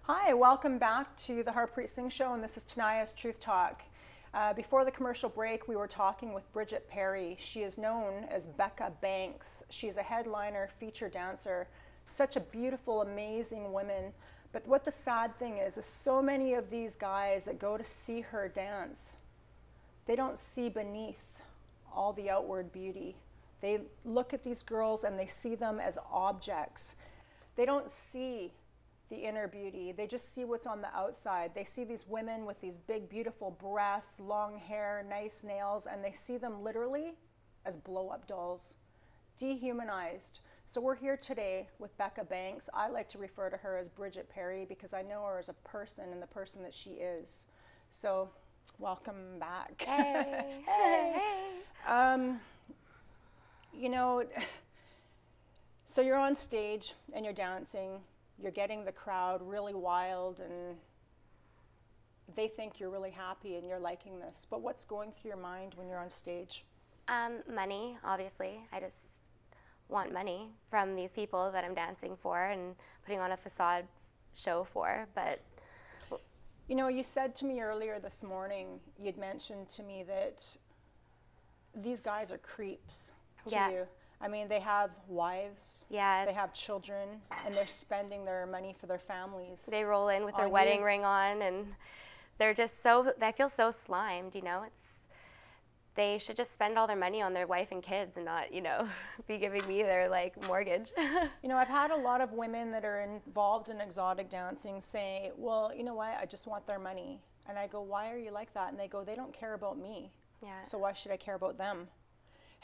Hi, welcome back to the Harpreet Singh Show, and this is Tania's Truth Talk. Before the commercial break, we were talking with Bridget Perry. She is known as Becca Banks. She's a headliner, feature dancer, such a beautiful, amazing woman. But what the sad thing is so many of these guys that go to see her dance, they don't see beneath all the outward beauty. They look at these girls and they see them as objects. They don't see the inner beauty. They just see what's on the outside. They see these women with these big, beautiful breasts, long hair, nice nails, and they see them literally as blow-up dolls, dehumanized. So we're here today with Becca Banks. I like to refer to her as Bridget Perry because I know her as a person and the person that she is. So welcome back. Hey. Hey. You know, so you're on stage and you're dancing. You're getting the crowd really wild and they think you're really happy and you're liking this. But what's going through your mind when you're on stage? Money, obviously. I just want money from these people that I'm dancing for and putting on a facade show for. But you know, you said to me earlier this morning, you'd mentioned to me that these guys are creeps to you. I mean, they have wives, they have children, and they're spending their money for their families. They roll in with their wedding ring on, and they're just so, I feel so slimed, you know. They should just spend all their money on their wife and kids and not, you know, be giving me their, like, mortgage. You know, I've had a lot of women that are involved in exotic dancing say, well, you know what, I just want their money. And I go, why are you like that? And they go, they don't care about me. So why should I care about them?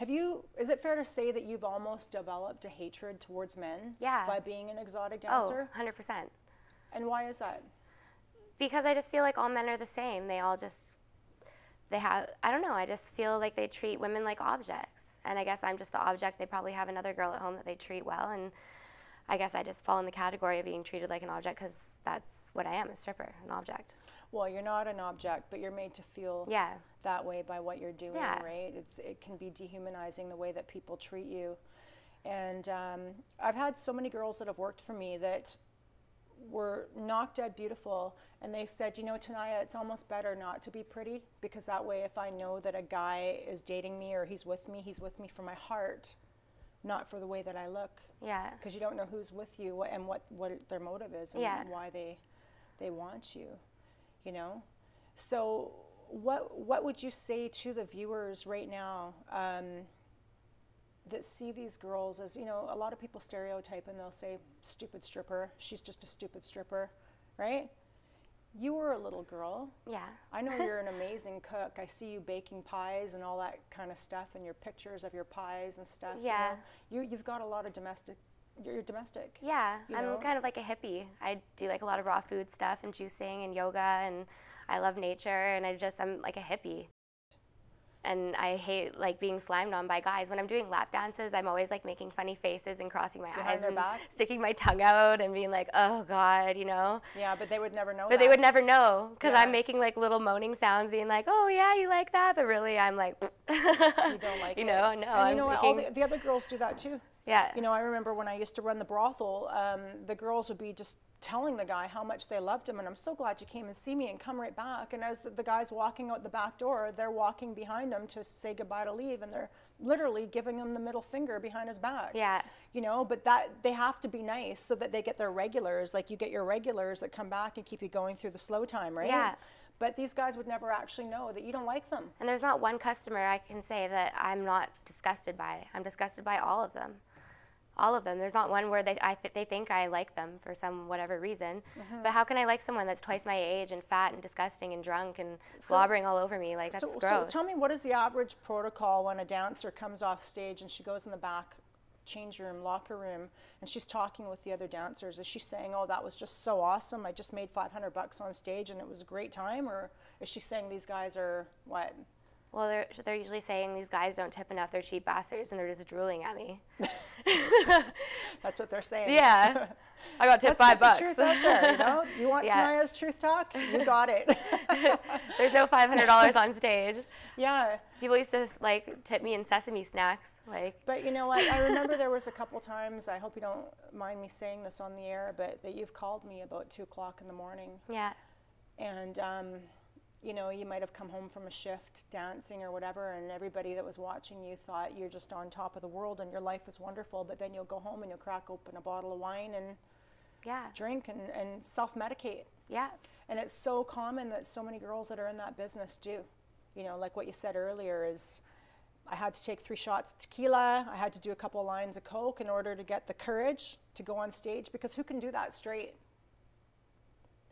Is it fair to say that you've almost developed a hatred towards men by being an exotic dancer? Oh, 100%. And why is that? Because I just feel like all men are the same. They all just, I don't know, I just feel like they treat women like objects. And I guess I'm just the object. They probably have another girl at home that they treat well. And I guess I just fall in the category of being treated like an object because that's what I am, a stripper, an object. Well, you're not an object, but you're made to feel that way by what you're doing, right? It can be dehumanizing the way that people treat you. And I've had so many girls that have worked for me that were knock dead beautiful, and they said, you know, Tania, it's almost better not to be pretty, because that way if I know that a guy is dating me or he's with me for my heart, not for the way that I look. Yeah. Because you don't know who's with you and what their motive is and why they want you. You know, so what would you say to the viewers right now that see these girls as, you know, a lot of people stereotype and they'll say, stupid stripper, she's just a stupid stripper, right? You were a little girl. Yeah. I know you're an amazing cook. I see you baking pies and all that kind of stuff and your pictures of your pies and stuff. Yeah. You know? You've got a lot of domestic. You're domestic. Yeah, I'm kind of like a hippie. I do like a lot of raw food stuff and juicing and yoga, and I love nature, and I'm like a hippie. And I hate like being slimed on by guys. When I'm doing lap dances, I'm always like making funny faces and crossing my eyes and sticking my tongue out and being like, oh God, you know? Yeah, but they would never know But they would never know, because I'm making like little moaning sounds being like, oh yeah, you like that? But really I'm like, you don't like it. You know, no. And you know what, all the other girls do that too. Yeah. You know, I remember when I used to run the brothel, the girls would be just telling the guy how much they loved him, and I'm so glad you came and see me, and come right back. And as the guy's walking out the back door, they're walking behind him to say goodbye to leave, and they're literally giving him the middle finger behind his back. Yeah. You know, but that they have to be nice so that they get their regulars. Like you get your regulars that come back and keep you going through the slow time, right? Yeah. But these guys would never actually know that you don't like them. And there's not one customer I can say that I'm not disgusted by. I'm disgusted by all of them. All of them. There's not one where they think I like them for some whatever reason. But how can I like someone that's twice my age and fat and disgusting and drunk and slobbering all over me? Like, that's gross. So tell me, what is the average protocol when a dancer comes off stage and she goes in the back change room, locker room, and she's talking with the other dancers? Is she saying, oh, that was just so awesome, I just made $500 on stage and it was a great time? Or is she saying these guys are, what, Well, they're usually saying these guys don't tip enough, they're cheap bastards, and they're just drooling at me. That's what they're saying. Yeah. I got tipped $5. Let's get the truth out there, you know? You want Tania's Truth Talk? You got it. There's no $500 on stage. Yeah. People used to like tip me in sesame snacks. But you know what? I remember there was a couple times, I hope you don't mind me saying this on the air, but that you've called me about 2 o'clock in the morning. Yeah. And, you know, you might have come home from a shift dancing or whatever, and everybody that was watching you thought you're just on top of the world and your life is wonderful, but then you'll go home and you'll crack open a bottle of wine and drink and self-medicate. Yeah. And it's so common that so many girls that are in that business do. You know, like what you said earlier is, I had to take 3 shots of tequila, I had to do a couple of lines of Coke in order to get the courage to go on stage, because who can do that straight?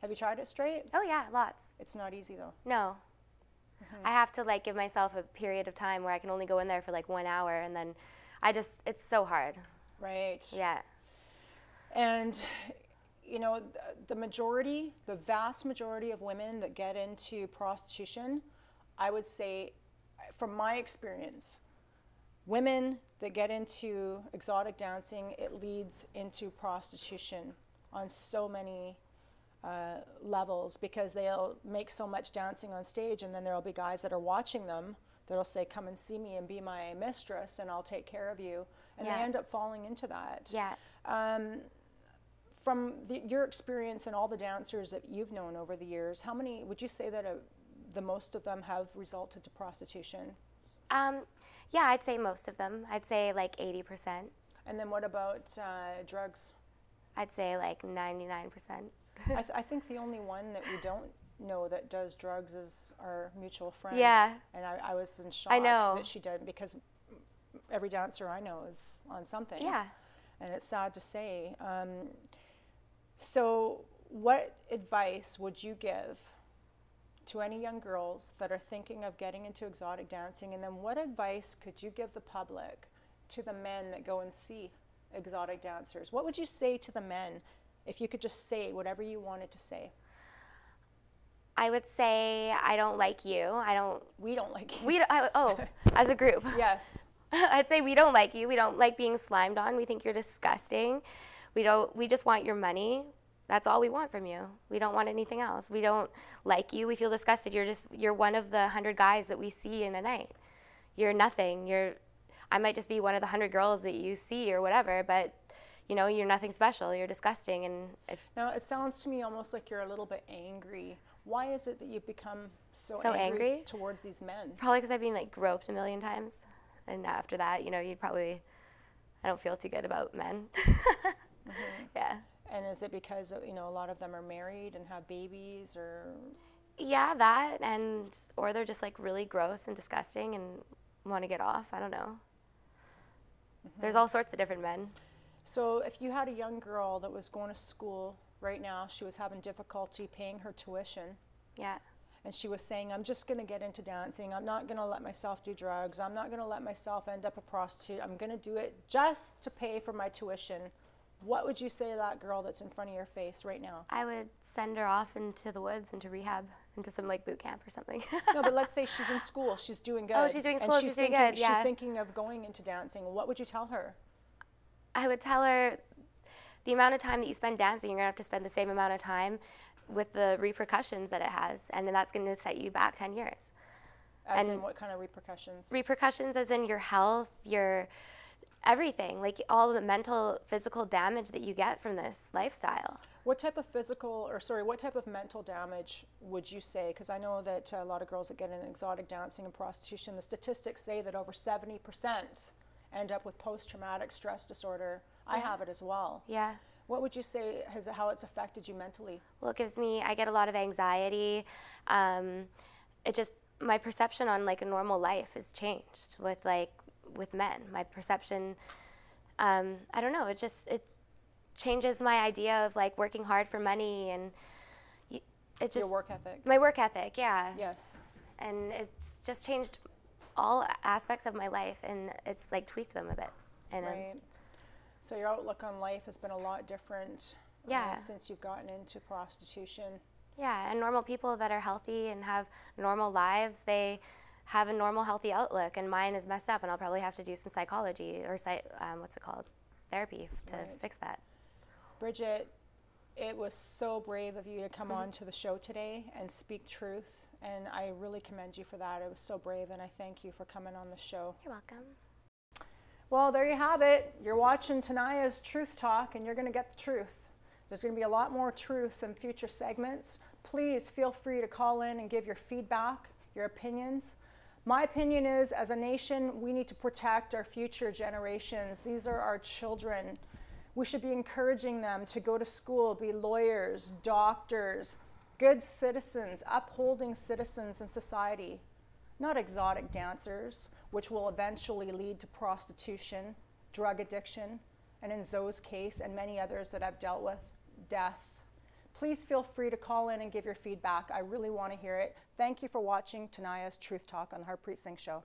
Have you tried it straight? Oh yeah, lots. It's not easy though. No. I have to like give myself a period of time where I can only go in there for like 1 hour, and then it's so hard. Right. Yeah. And you know, the vast majority of women that get into prostitution, I would say, from my experience, women that get into exotic dancing, it leads into prostitution on so many levels, because they'll make so much dancing on stage, and then there'll be guys that are watching them that'll say, come and see me and be my mistress and I'll take care of you, and they end up falling into that. Yeah. From your experience and all the dancers that you've known over the years, how many would you say that the most of them have resulted to prostitution? Yeah, I'd say most of them. I'd say like 80%. And then what about drugs? I'd say like 99%. I think the only one that we don't know that does drugs is our mutual friend. Yeah. And I was in shock that she did, because every dancer I know is on something. Yeah. And it's sad to say. So what advice would you give to any young girls that are thinking of getting into exotic dancing? And then what advice could you give the public to the men that go and see exotic dancers? What would you say to the men if you could just say whatever you wanted to say? I would say, I don't like you. We don't like you. As a group. Yes. I'd say we don't like you. We don't like being slimed on. We think you're disgusting. We just want your money. That's all we want from you. We don't want anything else. We don't like you. We feel disgusted. You're one of the 100 guys that we see in a night. You're nothing. I might just be one of the 100 girls that you see or whatever, but you know, you're nothing special. You're disgusting. And now it sounds to me almost like you're a little bit angry. Why is it that you've become so angry towards these men? Probably because I've been like groped a million times, and after that, you know, I don't feel too good about men. Yeah. And is it because, you know, a lot of them are married and have babies, or? Yeah, that, or they're just like really gross and disgusting and want to get off. I don't know. There's all sorts of different men. So if you had a young girl that was going to school right now, she was having difficulty paying her tuition. Yeah. And she was saying, I'm just going to get into dancing. I'm not going to let myself do drugs. I'm not going to let myself end up a prostitute. I'm going to do it just to pay for my tuition. What would you say to that girl that's in front of your face right now? I would send her off into the woods, into rehab, into some like boot camp or something. No, but let's say she's in school. She's doing good. Oh, she's doing school. She's doing good. Yeah. She's thinking of going into dancing. What would you tell her? I would tell her, the amount of time that you spend dancing, you're going to have to spend the same amount of time with the repercussions that it has, and then that's going to set you back 10 years. As in what kind of repercussions? Repercussions as in your health, your everything, like all the mental, physical damage that you get from this lifestyle. What type of what type of mental damage would you say? Because I know that a lot of girls that get into exotic dancing and prostitution, the statistics say that over 70% end up with post-traumatic stress disorder. Yeah. I have it as well. Yeah. What would you say how it's affected you mentally? Well, I get a lot of anxiety. My perception on like a normal life has changed with men. My perception, I don't know, it changes my idea of like working hard for money, and your work ethic. My work ethic, yeah. Yes. And it's just changed all aspects of my life, and it's like tweaked them a bit. And right. So your outlook on life has been a lot different since you've gotten into prostitution. Yeah, and normal people that are healthy and have normal lives, they have a normal, healthy outlook, and mine is messed up, and I'll probably have to do some psychology or what's it called, therapy to fix that. Bridget, it was so brave of you to come on to the show today and speak truth, and I really commend you for that. It was so brave, and I thank you for coming on the show. You're welcome. Well, there you have it. You're watching Tania's Truth Talk, and you're going to get the truth. There's going to be a lot more truths in future segments. Please feel free to call in and give your feedback, your opinions. My opinion is, as a nation, we need to protect our future generations. These are our children. We should be encouraging them to go to school, be lawyers, doctors, good citizens, upholding citizens in society, not exotic dancers, which will eventually lead to prostitution, drug addiction, and in Zoe's case and many others that I've dealt with, death. Please feel free to call in and give your feedback. I really want to hear it. Thank you for watching Tania's Truth Talk on the Harpreet Singh Show.